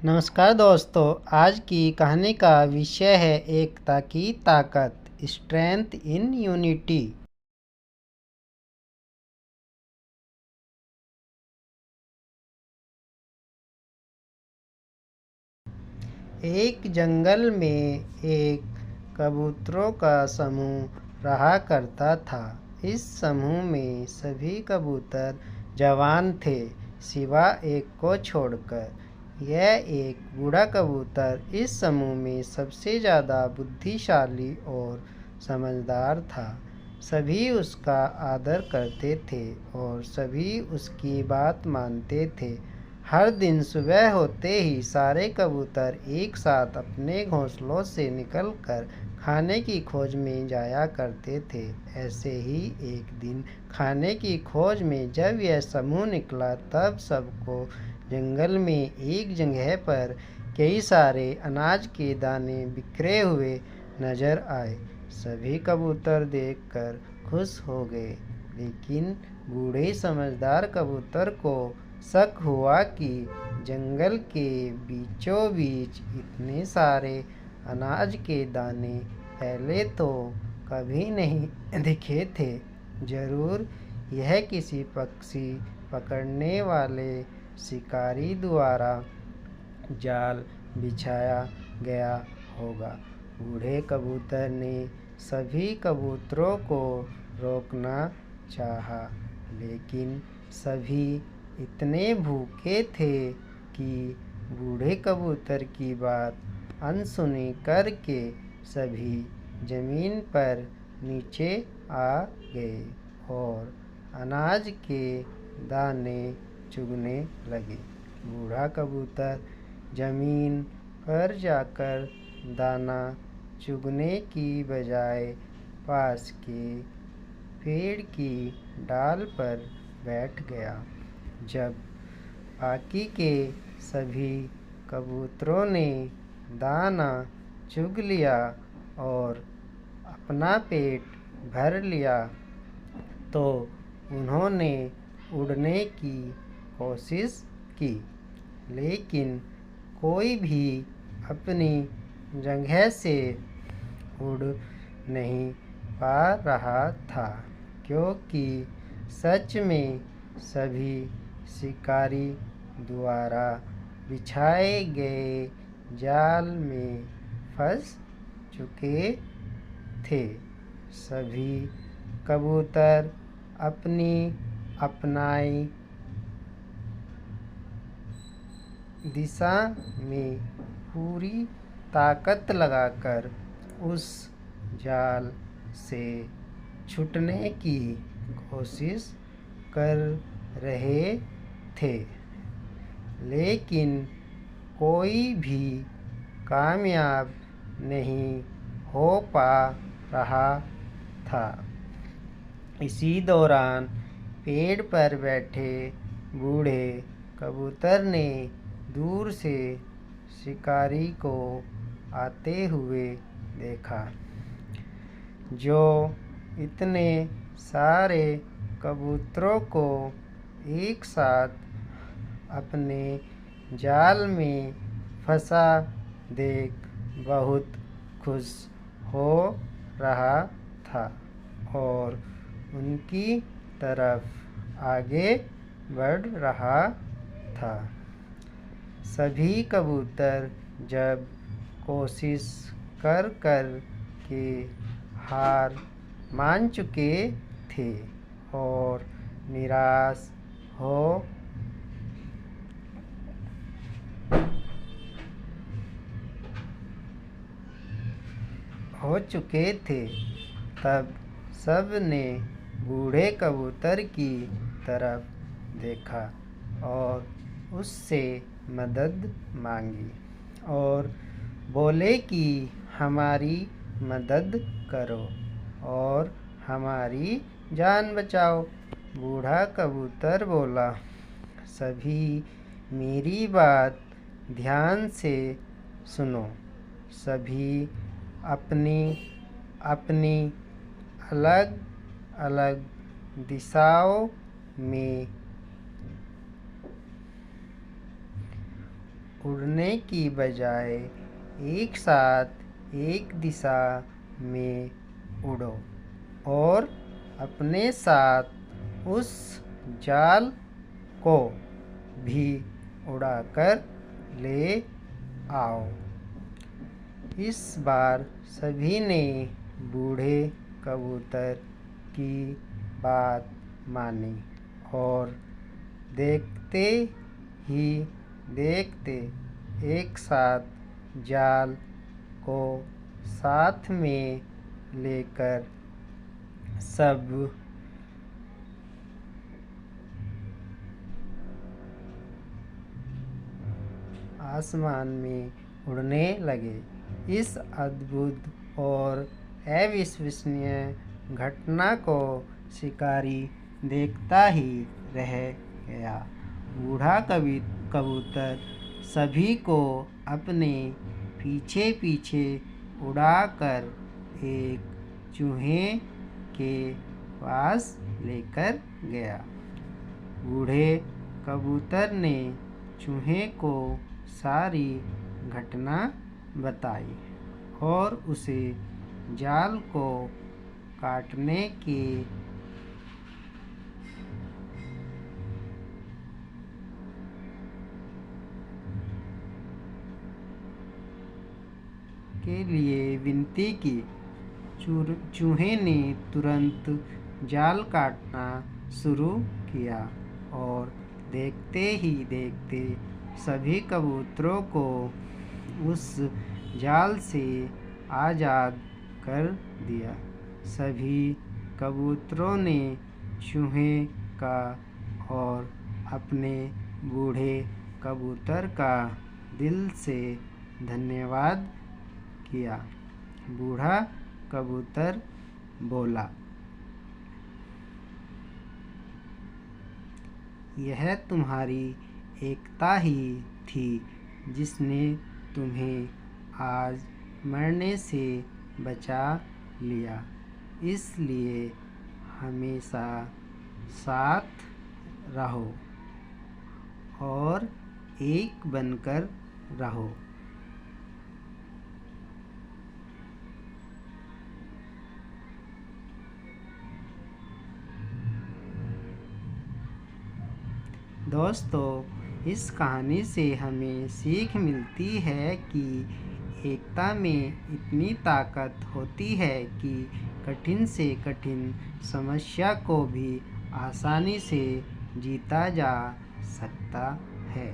नमस्कार दोस्तों। आज की कहानी का विषय है एकता की ताकत, स्ट्रेंथ इन यूनिटी। एक जंगल में एक कबूतरों का समूह रहा करता था। इस समूह में सभी कबूतर जवान थे, सिवा एक को छोड़कर। यह एक बूढ़ा कबूतर इस समूह में सबसे ज़्यादा बुद्धिशाली और समझदार था। सभी उसका आदर करते थे और सभी उसकी बात मानते थे। हर दिन सुबह होते ही सारे कबूतर एक साथ अपने घोंसलों से निकलकर खाने की खोज में जाया करते थे। ऐसे ही एक दिन खाने की खोज में जब यह समूह निकला, तब सबको जंगल में एक जगह पर कई सारे अनाज के दाने बिखरे हुए नजर आए। सभी कबूतर देखकर खुश हो गए, लेकिन बूढ़े समझदार कबूतर को शक हुआ कि जंगल के बीचों बीच इतने सारे अनाज के दाने पहले तो कभी नहीं दिखे थे। जरूर यह किसी पक्षी पकड़ने वाले शिकारी द्वारा जाल बिछाया गया होगा। बूढ़े कबूतर ने सभी कबूतरों को रोकना चाहा, लेकिन सभी इतने भूखे थे कि बूढ़े कबूतर की बात अनसुनी करके सभी जमीन पर नीचे आ गए और अनाज के दाने चुगने लगे। बूढ़ा कबूतर जमीन पर जाकर दाना चुगने की बजाय पास के पेड़ की डाल पर बैठ गया। जब बाकी के सभी कबूतरों ने दाना चुग लिया और अपना पेट भर लिया, तो उन्होंने उड़ने की कोशिश की, लेकिन कोई भी अपनी जगह से उड़ नहीं पा रहा था, क्योंकि सच में सभी शिकारी द्वारा बिछाए गए जाल में फंस चुके थे। सभी कबूतर अपनी अपनाई दिशा में पूरी ताकत लगाकर उस जाल से छूटने की कोशिश कर रहे थे, लेकिन कोई भी कामयाब नहीं हो पा रहा था। इसी दौरान पेड़ पर बैठे बूढ़े कबूतर ने दूर से शिकारी को आते हुए देखा, जो इतने सारे कबूतरों को एक साथ अपने जाल में फंसा देख बहुत खुश हो रहा था और उनकी तरफ आगे बढ़ रहा था। सभी कबूतर जब कोशिश कर कर के हार मान चुके थे और निराश हो चुके थे, तब सब ने बूढ़े कबूतर की तरफ देखा और उससे मदद मांगी और बोले कि हमारी मदद करो और हमारी जान बचाओ। बूढ़ा कबूतर बोला, सभी मेरी बात ध्यान से सुनो। सभी अपनी अपनी अलग अलग दिशाओं में उड़ने की बजाय एक साथ एक दिशा में उड़ो और अपने साथ उस जाल को भी उड़ाकर ले आओ। इस बार सभी ने बूढ़े कबूतर की बात मानी और देखते ही देखते एक साथ जाल को साथ में लेकर सब आसमान में उड़ने लगे। इस अद्भुत और अविश्वसनीय घटना को शिकारी देखता ही रह गया। बूढ़ा कबूतर सभी को अपने पीछे पीछे उड़ाकर एक चूहे के पास लेकर गया। बूढ़े कबूतर ने चूहे को सारी घटना बताई और उसे जाल को काटने के लिए विनती की। चूहे ने तुरंत जाल काटना शुरू किया और देखते ही देखते सभी कबूतरों को उस जाल से आज़ाद कर दिया। सभी कबूतरों ने चूहे का और अपने बूढ़े कबूतर का दिल से धन्यवाद किया। बूढ़ा कबूतर बोला, यह तुम्हारी एकता ही थी जिसने तुम्हें आज मरने से बचा लिया। इसलिए हमेशा साथ रहो और एक बनकर रहो। दोस्तों, इस कहानी से हमें सीख मिलती है कि एकता में इतनी ताकत होती है कि कठिन से कठिन समस्या को भी आसानी से जीता जा सकता है।